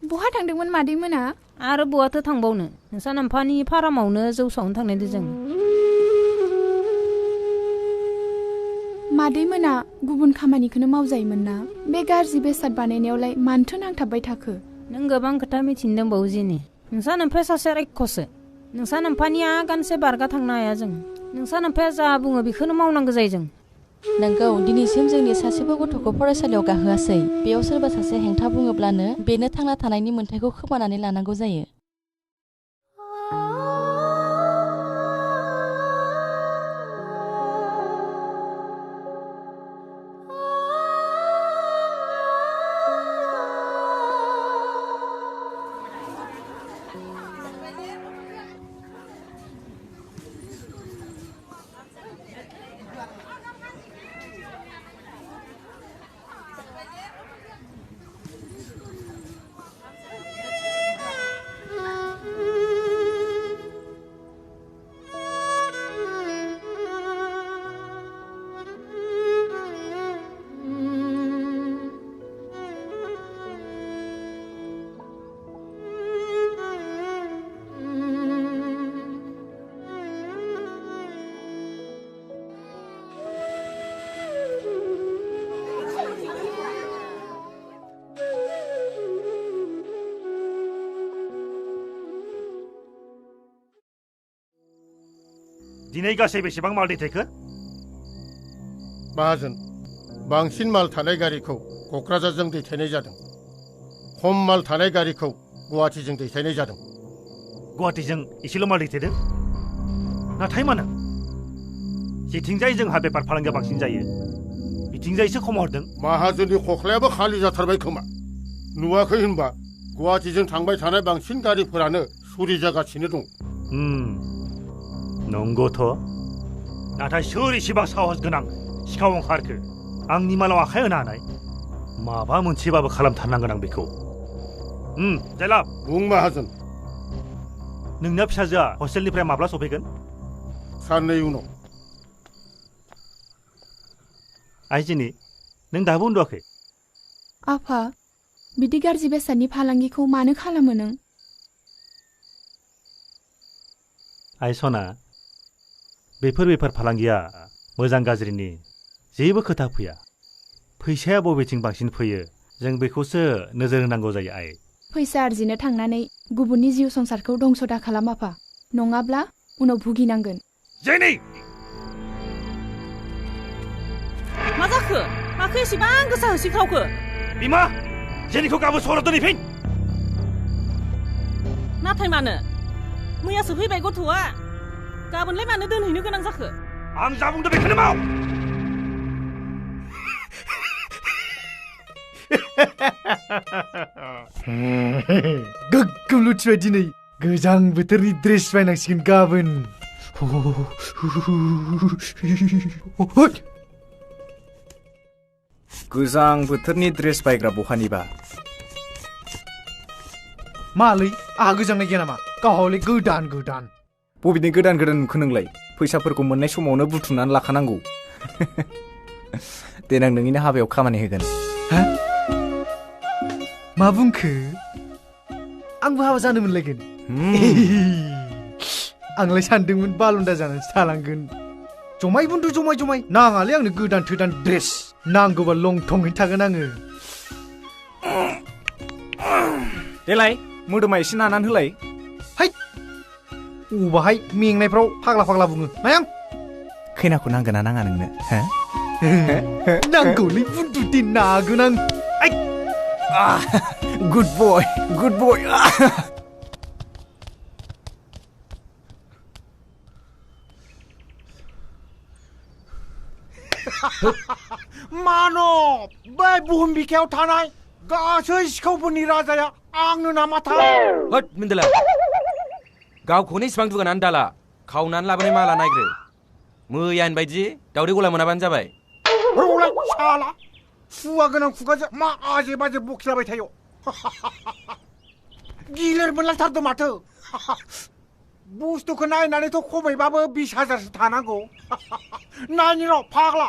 बहा थांदोंमोन मादैमोना? आरो बहाथो थांबावनो नोंसा नोम्फानि फारामावनो जौ सावनो थांनायदो जों। मादैमोना गुबुन खामानिखौनो मावजायोमोन ना? बे गाज्रि बेसाद बानायनायावलाय मानोथो नांथाबबाय थाखो? नों गोबां खोथा मिथिनो दंबावो जेनि। नोंसा नोम्फाया सासे रायखसो। नोंसा नोम्फानि आगानसे बारगा थांनो हाया जों। नोंसा नोम्फाया जा बुङो बेखौनो मावनांगौ जायो जों। नंगौ, दिनैसिम जोंनि सासेबो गथ'खौ फरायसालियाव गाहोआसै। बेयाव सोरबा सासे हेंथा बुङोब्लानो बेनो थांना थानायनि मोन्थायखौ खोमानानै लानांगौ जायो। दिनै गासै बेसेबां माल दैथायखो? माहाजोन, बांसिन माल थानाय गारिखौ क'क्राझारजों दैथायनाय जादों। खम माल थानाय गारिखौ गुवाहाटीजों दैथायनाय जादों। गुवाहाटीजों एसेल' माल दैथायदों? नाथाय मानो? जेथिंजाय जोंहा बेफार फालांगिया बांसिन जायो बिथिंजायसो खम हरदों। माहाजोननि खख्लायाबो खालि जाथारबाय खोमा। नुवाखै होनबा गुवाहाटीजों थांबाय थानाय बांसिन गारिफोरानो सुरि जागासिनो दं। नंगौथ'। नाथाय सोर इसेबां साहस गोनां सिखाव ओंखारखो आंनि मालाव आखाय होनो हानाय? माबा मोनसेबाबो खालामथारनांगोन आं बेखौ। जायलाब बुं माहाजोन। नोंना फिसाजोआ हस्टेलनिफ्राय माब्ला सफैगोन? साननै उनाव। आइजिनि, नों दाबो उन्दुआखै? आफा, बिदि गाज्रि बेसादनि फालांगिखौ मानो खालामो नों? आइ सना, बेफोर बेफार फालांगिया मोजां गाज्रिनि जेबो खोथा फैया। फैसाया बबेथिं बांसिन फैयो जों बेखौसो नोजोर होनांगौ जायो आइ। फैसा आरजिनो थांनानै गुबुननि जिउ संसारखौ दंस' दा खालाम आफा, नङाब्ला उनाव भुगिनांगोन। जेनि! मा जाखो? माखो एसेबां गोसा होसिख्रावखो? बिमा, जेनिखौ गाबोन सहराव दोनहैफिन। नाथाय मानो? मैयासो फैबाय गथ'आ। गाबोनलाय मानो दोनहैनो गोनां जाखो? आं जा बुंदों बेखौनो माव। गोग्गोम लुथिबाय दिनै। गोजां बोथोरनि ड्रेस बायनांसिगोन गाबोन। गोजां बोथोरनि ड्रेस बायग्रा बहानिबा? मालै, आहा गोजांनाय गैया नामा? गावहालाय गोदान गोदान। बबेनि गोदान गोदान नुखो नोंलाय? फैसाफोरखौ मोननाय समावनो बुथुमनानै लाखानांगौ। देनां नोंनिनो हाबायाव खामानि होगोन। हा? मा बुंखो? आंबो हाबा जानो मोनलायगोन? आंलाय सानदोंमोन बालुन्दा जानानैसो थालांगोन। जमाय बुन्दु जमाय जमाय। नाङालै आंनो गोदान थोदान ड्रेस। नांगौबा लंथङै थागोन आङो। देलाय मोदोमा एसे नानानै होलाय। हाय, अबाहाय मेंनायफ्राव फाग्ला फाग्ला बुङो मायां। खैनाखौ नांगोन ना नाङा नोंनो? नांगौलै बुन्दु दे, नागोन आं। गुड बय, गुड बय। मानब, बै बुहुम बिखायाव थानाय गासै सिखावफोरनि राजाया आंनो नामाथाय? होद मिन्देला, गावखौनो इसिबां दुगानानै दाला। खावनानै लाबोनाय माला नायग्रो। मैयानि बायदि दावदै गला मोनाबानो जाबाय। रौलाय साला, सुवा गोनां खुगाजों मा आजे बाजे बखिलाबाय थायो। गिलिर मोनलायथारदों माथो। बुस्थुखौ नायनानैथ' खमैबाबो 20,000सो थानांगौ। नायनि र' फाग्ला।